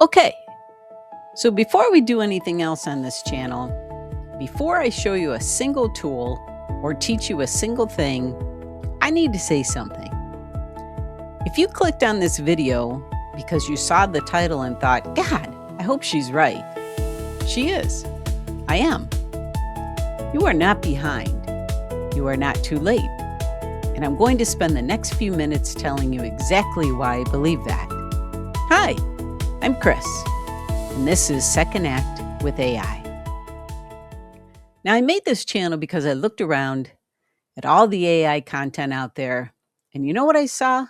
Okay, so before we do anything else on this channel, before I show you a single tool or teach you a single thing, I need to say something. If you clicked on this video because you saw the title and thought, God, I hope she's right. She is. I am. You are not behind. You are not too late. And I'm going to spend the next few minutes telling you exactly why I believe that. Hi, I'm Kris, and this is Second Act with AI. Now, I made this channel because I looked around at all the AI content out there, and you know what I saw?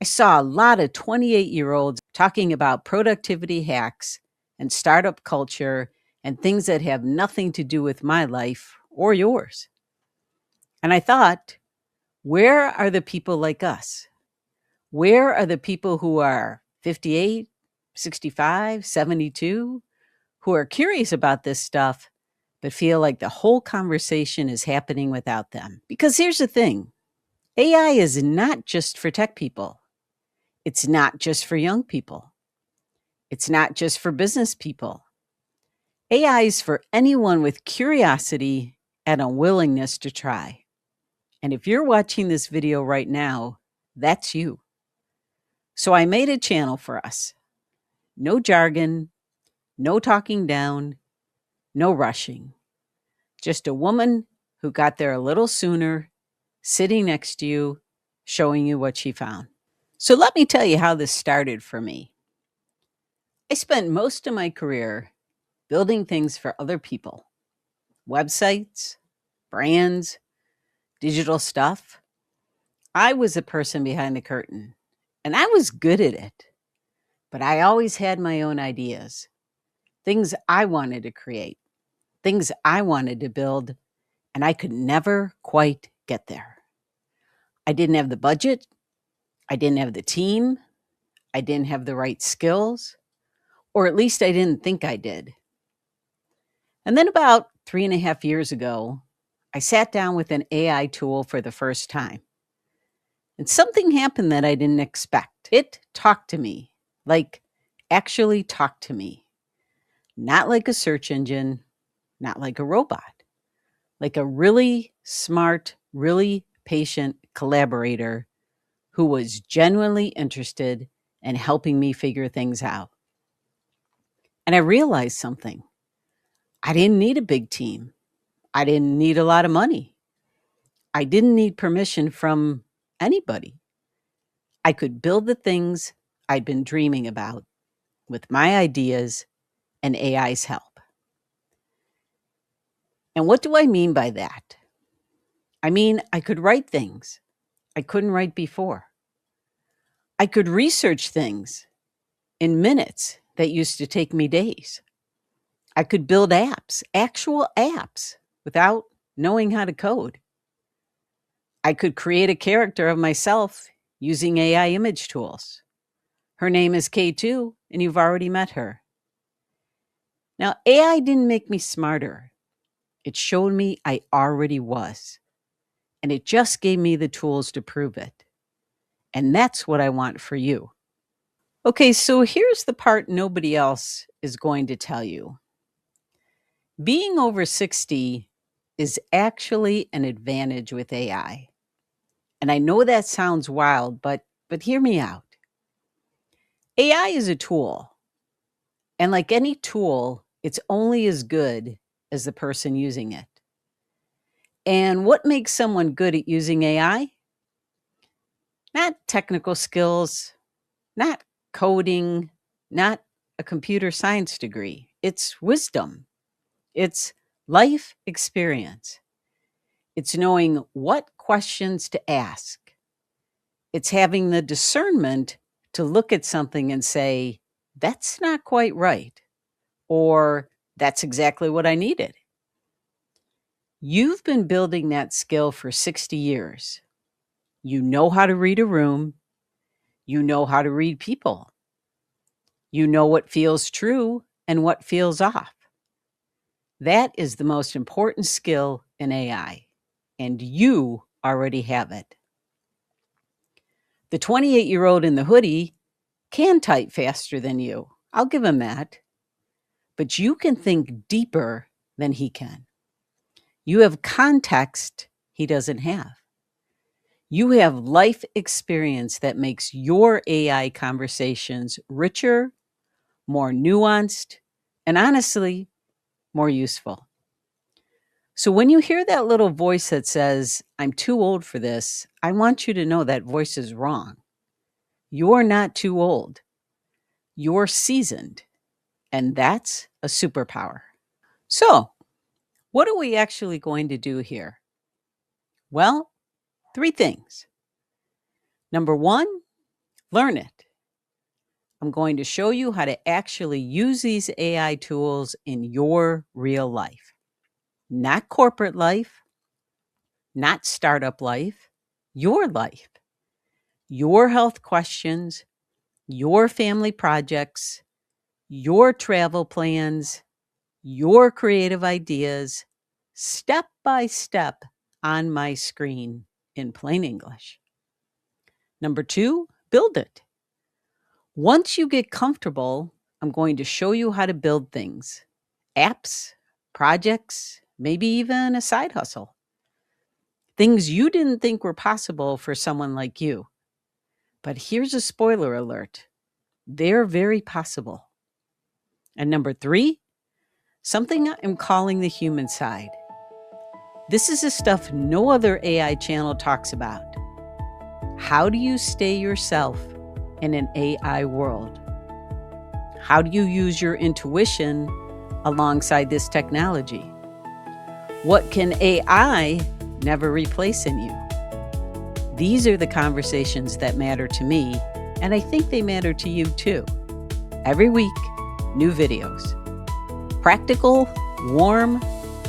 I saw a lot of 28-year-olds talking about productivity hacks and startup culture and things that have nothing to do with my life or yours. And I thought, where are the people like us? Where are the people who are 58, 65, 72, who are curious about this stuff, but feel like the whole conversation is happening without them? Because here's the thing, AI is not just for tech people. It's not just for young people. It's not just for business people. AI is for anyone with curiosity and a willingness to try. And if you're watching this video right now, that's you. So I made a channel for us. No jargon, no talking down, no rushing. Just a woman who got there a little sooner, sitting next to you, showing you what she found. So let me tell you how this started for me. I spent most of my career building things for other people. Websites, brands, digital stuff. I was the person behind the curtain, and I was good at it. But I always had my own ideas, things I wanted to create, things I wanted to build, and I could never quite get there. I didn't have the budget. I didn't have the team. I didn't have the right skills, or at least I didn't think I did. And then about 3.5 years ago, I sat down with an AI tool for the first time. And something happened that I didn't expect. It talked to me, like actually talked to me. Not like a search engine, not like a robot, like a really smart, really patient collaborator who was genuinely interested in helping me figure things out. And I realized something. I didn't need a big team. I didn't need a lot of money. I didn't need permission from anybody. I could build the things I'd been dreaming about with my ideas and AI's help. And what do I mean by that? I mean, I could write things I couldn't write before. I could research things in minutes that used to take me days. I could build apps, actual apps, without knowing how to code. I could create a character of myself using AI image tools. Her name is K2, and you've already met her. Now, AI didn't make me smarter. It showed me I already was. And it just gave me the tools to prove it. And that's what I want for you. Okay, so here's the part nobody else is going to tell you. Being over 60 is actually an advantage with AI. And I know that sounds wild, but hear me out. AI is a tool. And like any tool, it's only as good as the person using it. And what makes someone good at using AI? Not technical skills, not coding, not a computer science degree. It's wisdom. It's life experience. It's knowing what questions to ask. It's having the discernment to look at something and say, that's not quite right, or that's exactly what I needed. You've been building that skill for 60 years. You know how to read a room. You know how to read people. You know what feels true and what feels off. That is the most important skill in AI, and you already have it. The 28-year-old in the hoodie can type faster than you. I'll give him that. But you can think deeper than he can. You have context he doesn't have. You have life experience that makes your AI conversations richer, more nuanced, and honestly, more useful. So when you hear that little voice that says, I'm too old for this, I want you to know that voice is wrong. You're not too old. You're seasoned. And that's a superpower. So, what are we actually going to do here? Well, 3 things. Number 1, learn it. I'm going to show you how to actually use these AI tools in your real life. Not corporate life, not startup life, your life. Your health questions, your family projects, your travel plans, your creative ideas, step by step on my screen in plain English. Number 2, build it. Once you get comfortable, I'm going to show you how to build things, apps, projects, maybe even a side hustle. Things you didn't think were possible for someone like you. But here's a spoiler alert. They're very possible. And number 3, something I'm calling the human side. This is the stuff no other AI channel talks about. How do you stay yourself in an AI world? How do you use your intuition alongside this technology? What can AI never replace in you? These are the conversations that matter to me, and I think they matter to you too. Every week, new videos. Practical, warm,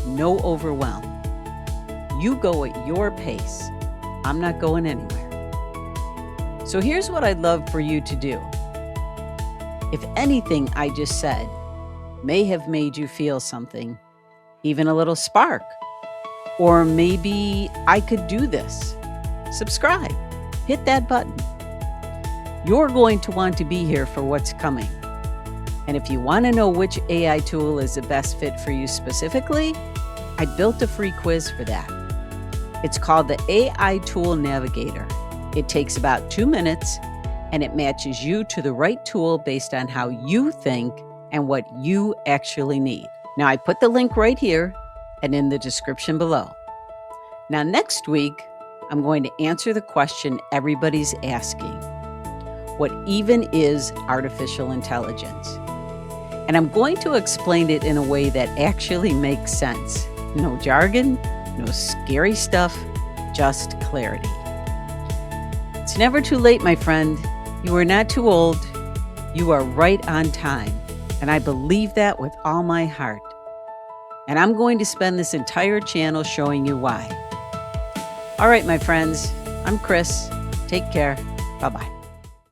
no overwhelm. You go at your pace. I'm not going anywhere. So here's what I'd love for you to do. If anything I just said may have made you feel something, even a little spark, or maybe I could do this, subscribe, hit that button. You're going to want to be here for what's coming. And if you want to know which AI tool is the best fit for you specifically, I built a free quiz for that. It's called the AI Tool Navigator. It takes about 2 minutes, and it matches you to the right tool based on how you think and what you actually need. Now, I put the link right here and in the description below. Now, next week, I'm going to answer the question everybody's asking. What even is artificial intelligence? And I'm going to explain it in a way that actually makes sense. No jargon, no scary stuff, just clarity. It's never too late, my friend. You are not too old. You are right on time. And I believe that with all my heart. And I'm going to spend this entire channel showing you why. All right, my friends, I'm Kris. Take care. Bye-bye.